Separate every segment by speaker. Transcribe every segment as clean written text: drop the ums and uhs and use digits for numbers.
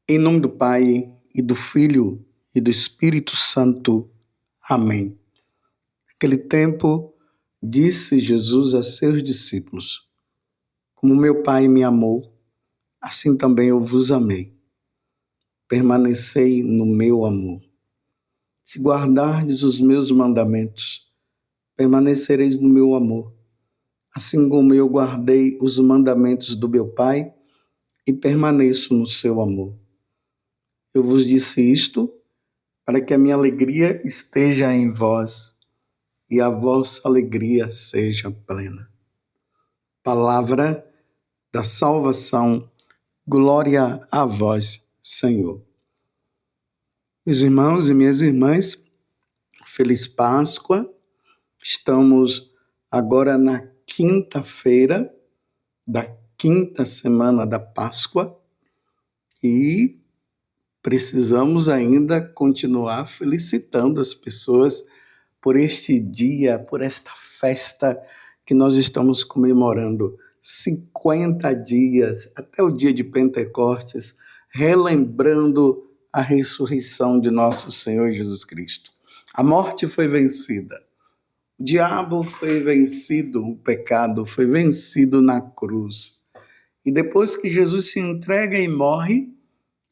Speaker 1: Em nome do Pai, e do Filho, e do Espírito Santo. Amém. Naquele tempo, disse Jesus a seus discípulos: Como meu Pai me amou, assim também eu vos amei. Permanecei no meu amor. Se guardardes os meus mandamentos, permanecereis no meu amor, assim como eu guardei os mandamentos do meu Pai e permaneço no seu amor. Eu vos disse isto para que a minha alegria esteja em vós e a vossa alegria seja plena. Palavra da salvação, glória a vós, Senhor. Meus irmãos e minhas irmãs, feliz Páscoa. Estamos agora na quinta-feira da quinta semana da Páscoa e precisamos ainda continuar felicitando as pessoas por este dia, por esta festa que nós estamos comemorando. 50 dias, até o dia de Pentecostes, relembrando a ressurreição de nosso Senhor Jesus Cristo. A morte foi vencida. O diabo foi vencido, o pecado foi vencido na cruz. E depois que Jesus se entrega e morre,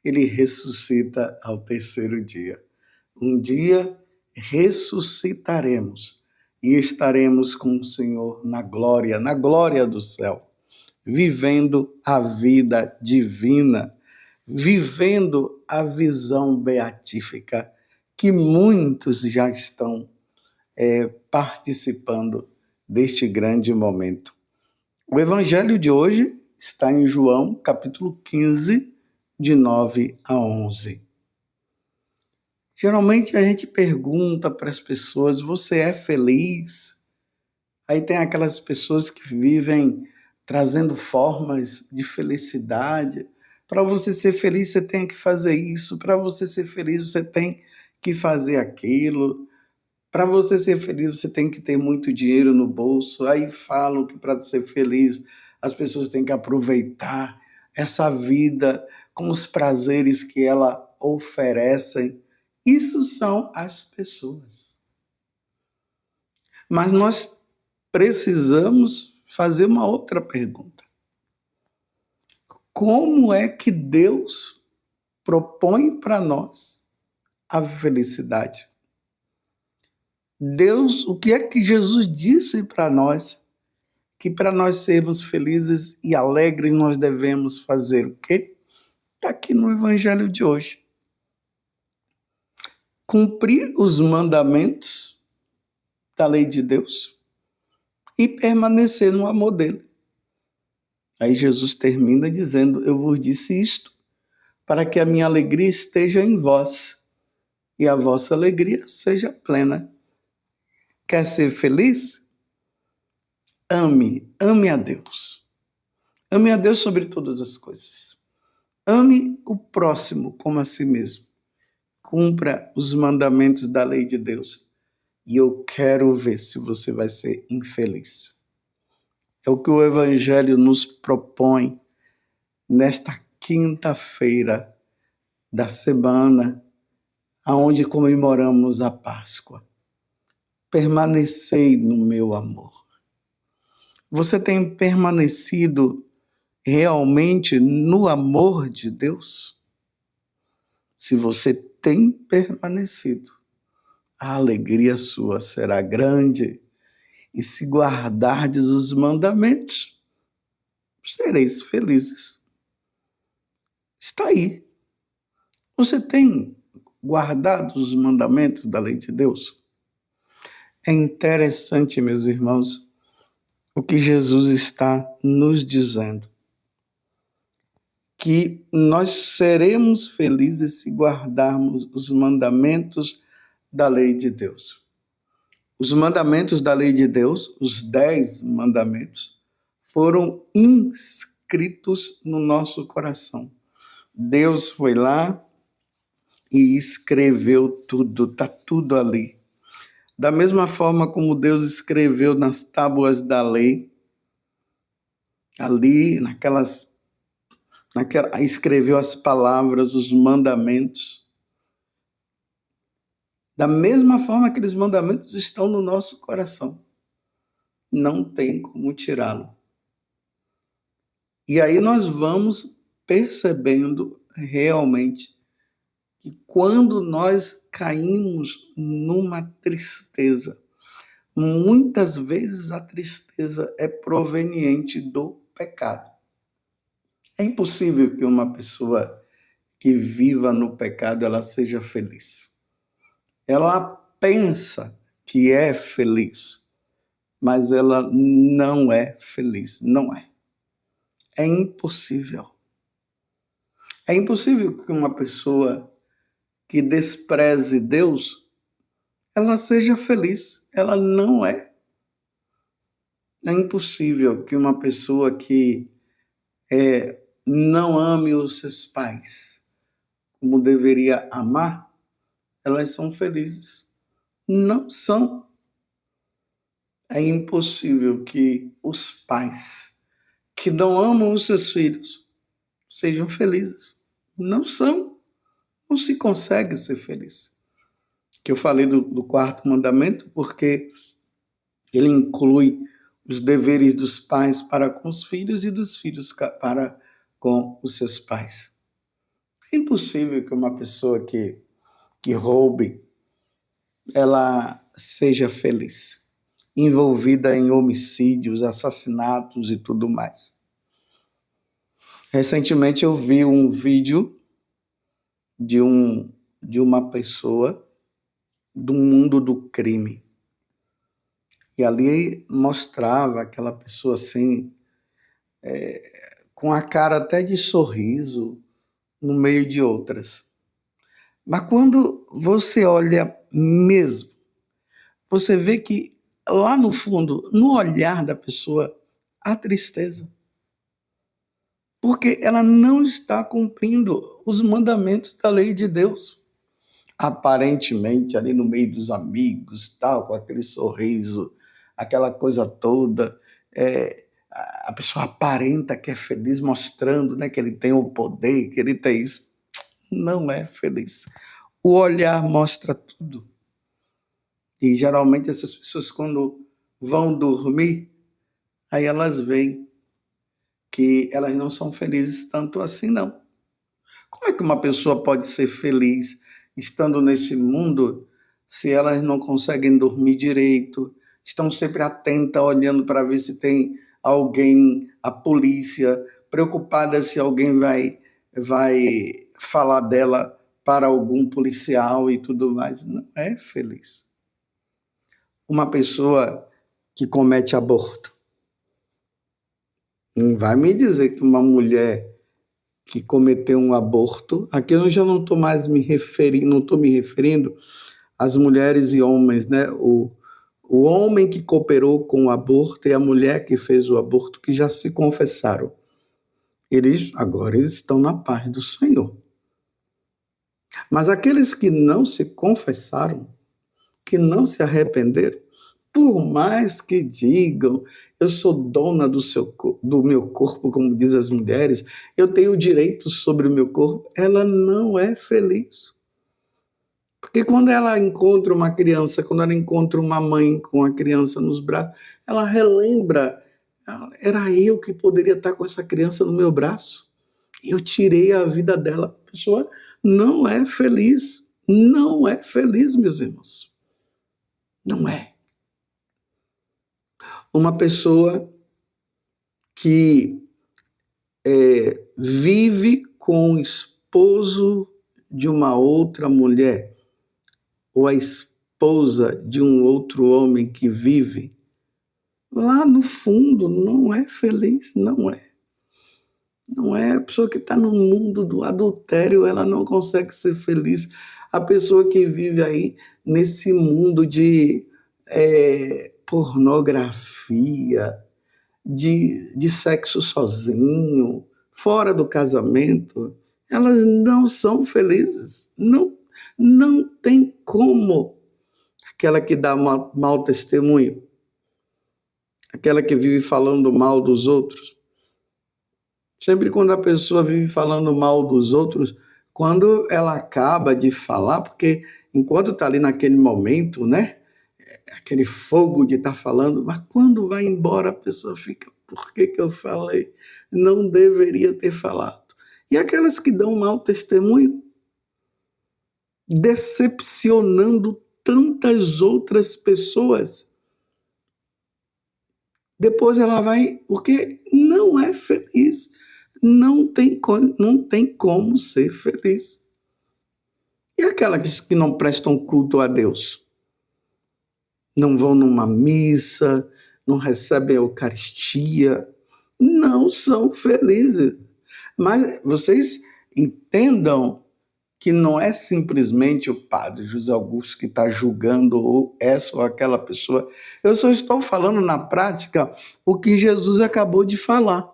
Speaker 1: ele ressuscita ao terceiro dia. Um dia ressuscitaremos e estaremos com o Senhor na glória do céu, vivendo a vida divina, vivendo a visão beatífica que muitos já estão participando deste grande momento. O evangelho de hoje está em João, capítulo 15, de 9 a 11. Geralmente a gente pergunta para as pessoas: você é feliz? Aí tem aquelas pessoas que vivem trazendo formas de felicidade. Para você ser feliz, você tem que fazer isso. Para você ser feliz, você tem que fazer aquilo. Para você ser feliz, você tem que ter muito dinheiro no bolso. Aí falam que para ser feliz, as pessoas têm que aproveitar essa vida com os prazeres que ela oferecem. Isso são as pessoas. Mas nós precisamos fazer uma outra pergunta. Como é que Deus propõe para nós a felicidade? Deus, o que é que Jesus disse para nós? Que para nós sermos felizes e alegres, nós devemos fazer o quê? Está aqui no Evangelho de hoje. Cumprir os mandamentos da lei de Deus e permanecer no amor dele. Aí Jesus termina dizendo: eu vos disse isto para que a minha alegria esteja em vós e a vossa alegria seja plena. Quer ser feliz? Ame a Deus. Ame a Deus sobre todas as coisas. Ame o próximo como a si mesmo. Cumpra os mandamentos da lei de Deus. E eu quero ver se você vai ser infeliz. É o que o Evangelho nos propõe nesta quinta-feira da semana, aonde comemoramos a Páscoa. Permanecei no meu amor. Você tem permanecido realmente no amor de Deus? Se você tem permanecido, a alegria sua será grande. E se guardardes os mandamentos, sereis felizes. Está aí. Você tem guardado os mandamentos da lei de Deus? É interessante, meus irmãos, o que Jesus está nos dizendo. Que nós seremos felizes se guardarmos os mandamentos da lei de Deus. Os mandamentos da lei de Deus, os 10 mandamentos, foram inscritos no nosso coração. Deus foi lá e escreveu tudo, está tudo ali. Da mesma forma como Deus escreveu nas tábuas da lei, ali naquelas escreveu as palavras, os mandamentos. Da mesma forma, aqueles mandamentos estão no nosso coração. Não tem como tirá-lo. E aí nós vamos percebendo realmente que quando nós caímos numa tristeza, muitas vezes a tristeza é proveniente do pecado. É impossível que uma pessoa que viva no pecado ela seja feliz. Ela pensa que é feliz, mas ela não é feliz, não é. É impossível. É impossível que uma pessoa que despreze Deus, ela seja feliz. Ela não é. É impossível que uma pessoa que não ame os seus pais como deveria amar, elas são felizes. Não são. É impossível que os pais que não amam os seus filhos sejam felizes. Não são. Não se consegue ser feliz. Que eu falei do quarto mandamento porque ele inclui os deveres dos pais para com os filhos e dos filhos para com os seus pais. É impossível que uma pessoa que roube, ela seja feliz, envolvida em homicídios, assassinatos e tudo mais. Recentemente eu vi um vídeo de uma pessoa do mundo do crime. E ali mostrava aquela pessoa assim, com a cara até de sorriso, no meio de outras. Mas quando você olha mesmo, você vê que lá no fundo, no olhar da pessoa, há tristeza. Porque ela não está cumprindo os mandamentos da lei de Deus. Aparentemente, ali no meio dos amigos, tal, com aquele sorriso, aquela coisa toda, a pessoa aparenta que é feliz, mostrando, né, que ele tem o poder, que ele tem isso. Não é feliz. O olhar mostra tudo. E geralmente essas pessoas, quando vão dormir, aí elas veem que elas não são felizes tanto assim, não. Como é que uma pessoa pode ser feliz estando nesse mundo se elas não conseguem dormir direito, estão sempre atentas, olhando para ver se tem alguém, a polícia, preocupada se alguém vai falar dela para algum policial e tudo mais? Não é feliz. Uma pessoa que comete aborto. Não vai me dizer que uma mulher que cometeu um aborto, aqui eu já não estou mais me referindo, não estou me referindo às mulheres e homens, né? O homem que cooperou com o aborto e a mulher que fez o aborto, que já se confessaram. Agora eles estão na paz do Senhor. Mas aqueles que não se confessaram, que não se arrependeram, por mais que digam, eu sou dona do meu corpo, como diz as mulheres, eu tenho direito sobre o meu corpo, ela não é feliz. Porque quando ela encontra uma criança, quando ela encontra uma mãe com a criança nos braços, ela relembra, era eu que poderia estar com essa criança no meu braço. Eu tirei a vida dela. A pessoa não é feliz. Não é feliz, meus irmãos. Não é. Uma pessoa que vive com o esposo de uma outra mulher, ou a esposa de um outro homem que vive, lá no fundo não é feliz, não é. Não é. A pessoa que está no mundo do adultério, ela não consegue ser feliz. A pessoa que vive aí nesse mundo de pornografia, de sexo sozinho, fora do casamento, elas não são felizes. Não, não tem como. Aquela que dá mau testemunho, aquela que vive falando mal dos outros, Sempre quando a pessoa vive falando mal dos outros, quando ela acaba de falar, porque enquanto está ali naquele momento, né? Aquele fogo de estar falando, mas quando vai embora a pessoa fica, por que que eu falei? Não deveria ter falado. E aquelas que dão mau testemunho, decepcionando tantas outras pessoas. Depois ela vai, porque não é feliz, não tem como ser feliz. E aquelas que não prestam culto a Deus? Não vão numa missa, não recebem a Eucaristia, não são felizes. Mas vocês entendam que não é simplesmente o padre José Augusto que está julgando ou essa ou aquela pessoa. Eu só estou falando na prática o que Jesus acabou de falar.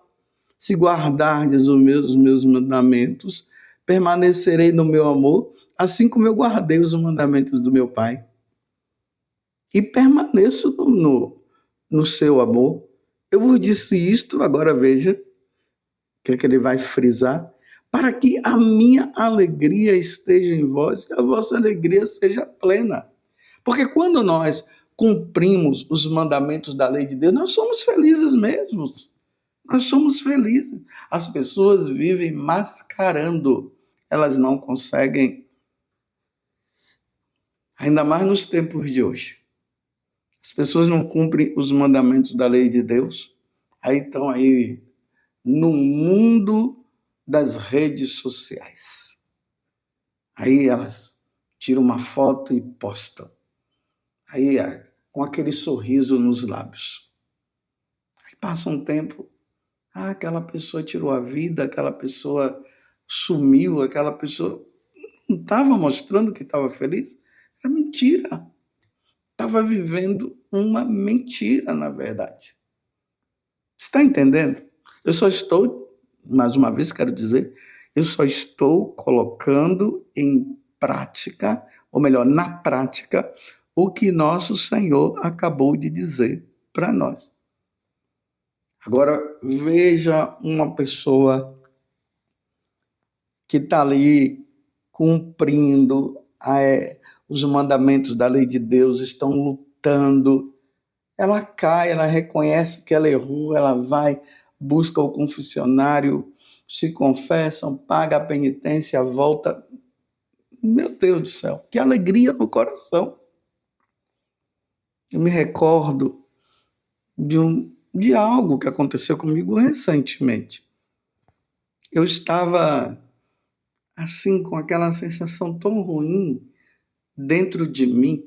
Speaker 1: Se guardardes os meus mandamentos, permanecerei no meu amor, assim como eu guardei os mandamentos do meu Pai. E permaneço no seu amor. Eu vos disse isto, agora veja, o que ele vai frisar, para que a minha alegria esteja em vós e a vossa alegria seja plena. Porque quando nós cumprimos os mandamentos da lei de Deus, nós somos felizes mesmos. Nós somos felizes. As pessoas vivem mascarando. Elas não conseguem, ainda mais nos tempos de hoje. As pessoas não cumprem os mandamentos da lei de Deus. Aí estão aí no mundo das redes sociais. Aí elas tiram uma foto e postam. Aí com aquele sorriso nos lábios. Aí passa um tempo, aquela pessoa tirou a vida, aquela pessoa sumiu, aquela pessoa não estava mostrando que estava feliz. Era mentira. Estava vivendo uma mentira, na verdade. Está entendendo? Eu só estou, mais uma vez quero dizer, eu só estou colocando em prática, ou melhor, na prática, o que nosso Senhor acabou de dizer para nós. Agora, veja uma pessoa que está ali cumprindo os mandamentos da lei de Deus, estão lutando. Ela cai, ela reconhece que ela errou, ela vai, busca o confessionário, se confessam, paga a penitência, volta. Meu Deus do céu, que alegria no coração. Eu me recordo de algo que aconteceu comigo recentemente. Eu estava assim com aquela sensação tão ruim dentro de mim.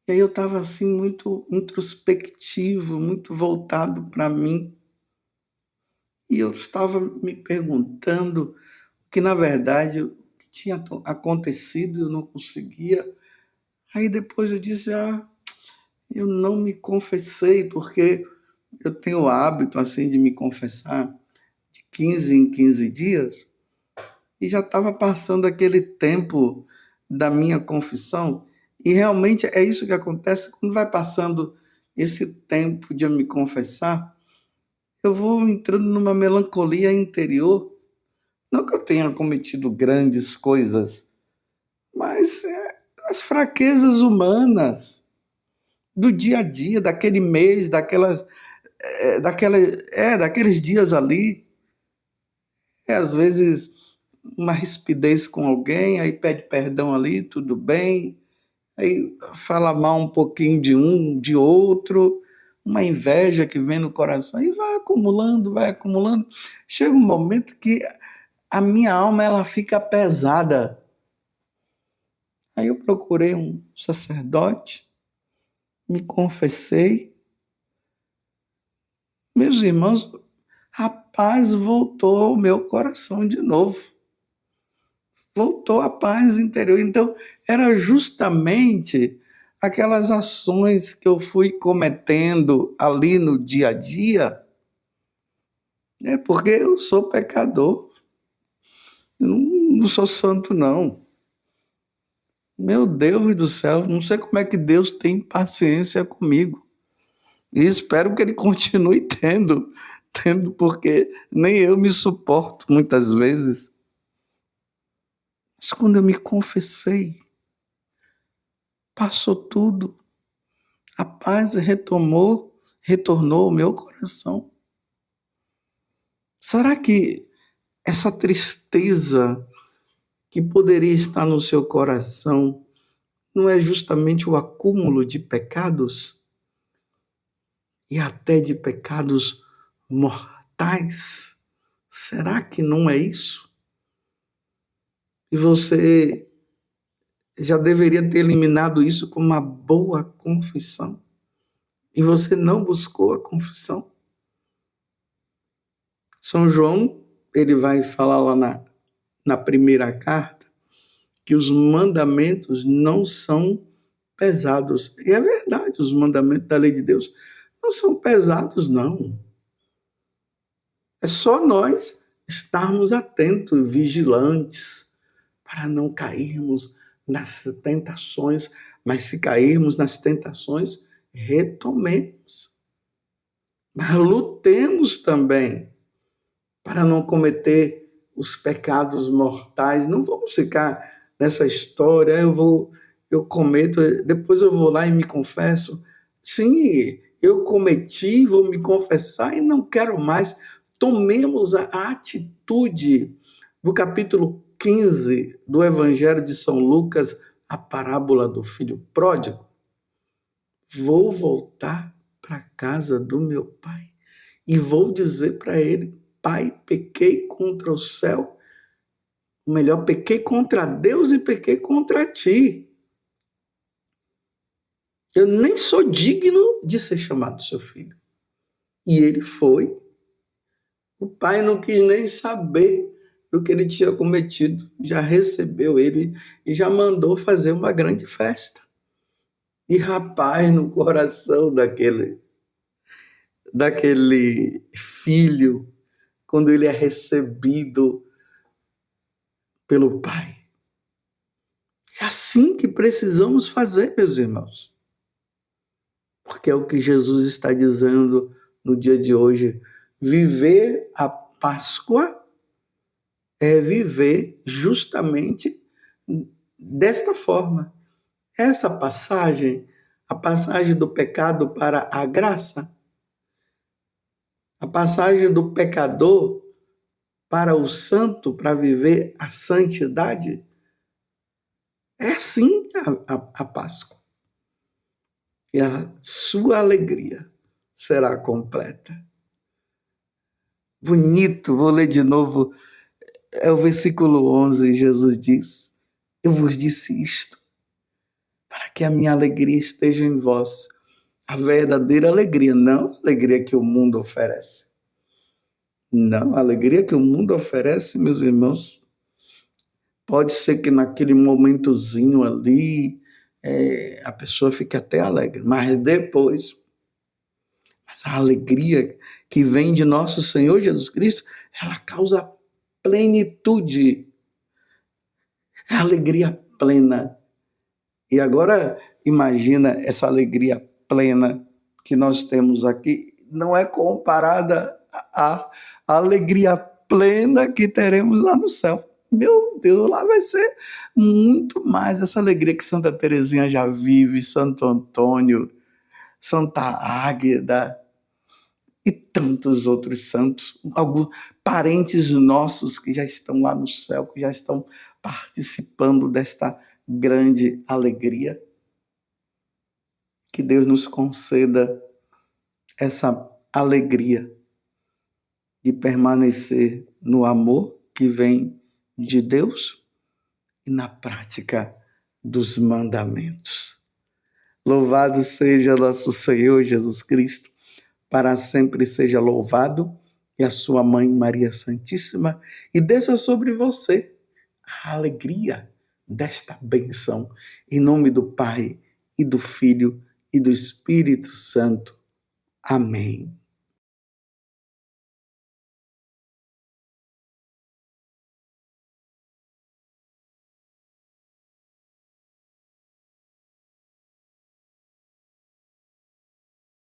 Speaker 1: E aí eu estava assim muito introspectivo, muito voltado para mim. E eu estava me perguntando que, na verdade, o que tinha acontecido, eu não conseguia. Aí depois eu disse, eu não me confessei, porque eu tenho o hábito, assim, de me confessar de 15 em 15 dias, e já estava passando aquele tempo da minha confissão, e realmente é isso que acontece, quando vai passando esse tempo de eu me confessar, eu vou entrando numa melancolia interior. Não que eu tenha cometido grandes coisas, mas as fraquezas humanas do dia a dia, daquele mês, daqueles dias ali. Às vezes, uma rispidez com alguém, aí pede perdão ali, tudo bem. Aí fala mal um pouquinho de um, de outro, uma inveja que vem no coração e vai acumulando, vai acumulando. Chega um momento que a minha alma ela fica pesada. Aí eu procurei um sacerdote, me confessei. Meus irmãos, a paz voltou ao meu coração de novo. Voltou a paz interior. Então, era justamente aquelas ações que eu fui cometendo ali no dia a dia, porque eu sou pecador. Eu não sou santo, não. Meu Deus do céu, não sei como é que Deus tem paciência comigo. E espero que ele continue tendo Entendo, porque nem eu me suporto muitas vezes. Mas quando eu me confessei, passou tudo. A paz retornou ao meu coração. Será que essa tristeza que poderia estar no seu coração não é justamente o acúmulo de pecados? E até de pecados mortais? Será que não é isso? E você já deveria ter eliminado isso com uma boa confissão. E você não buscou a confissão. São João, ele vai falar lá na primeira carta, que os mandamentos não são pesados. E é verdade, os mandamentos da lei de Deus não são pesados, não. É só nós estarmos atentos, vigilantes, para não cairmos nas tentações, mas se cairmos nas tentações, retomemos. Mas lutemos também para não cometer os pecados mortais. Não vamos ficar nessa história, eu cometo, depois eu vou lá e me confesso. Sim, eu cometi, vou me confessar e não quero mais. Tomemos a atitude do capítulo 15 do Evangelho de São Lucas, a parábola do filho pródigo. Vou voltar para a casa do meu pai e vou dizer para ele: Pai, pequei contra o céu, ou melhor, pequei contra Deus e pequei contra ti. Eu nem sou digno de ser chamado seu filho. E ele foi. O pai não quis nem saber do que ele tinha cometido. Já recebeu ele e já mandou fazer uma grande festa. E rapaz, no coração daquele filho, quando ele é recebido pelo pai. É assim que precisamos fazer, meus irmãos. Porque é o que Jesus está dizendo no dia de hoje. Viver a Páscoa é viver justamente desta forma. Essa passagem, a passagem do pecado para a graça, a passagem do pecador para o santo, para viver a santidade, é sim a Páscoa. E a sua alegria será completa. Bonito, vou ler de novo. É o versículo 11, Jesus diz: eu vos disse isto, para que a minha alegria esteja em vós. A verdadeira alegria, não a alegria que o mundo oferece. Não, a alegria que o mundo oferece, meus irmãos, pode ser que naquele momentozinho ali a pessoa fique até alegre, mas depois, a alegria que vem de nosso Senhor Jesus Cristo, ela causa plenitude, é alegria plena. E agora imagina essa alegria plena que nós temos aqui, não é comparada à alegria plena que teremos lá no céu. Meu Deus, lá vai ser muito mais essa alegria que Santa Teresinha já vive, Santo Antônio, Santa Águeda e tantos outros santos, alguns parentes nossos que já estão lá no céu, que já estão participando desta grande alegria. Que Deus nos conceda essa alegria de permanecer no amor que vem de Deus e na prática dos mandamentos. Louvado seja nosso Senhor Jesus Cristo, para sempre seja louvado, e a sua mãe Maria Santíssima, e desça sobre você a alegria desta bênção, em nome do Pai, e do Filho, e do Espírito Santo. Amém.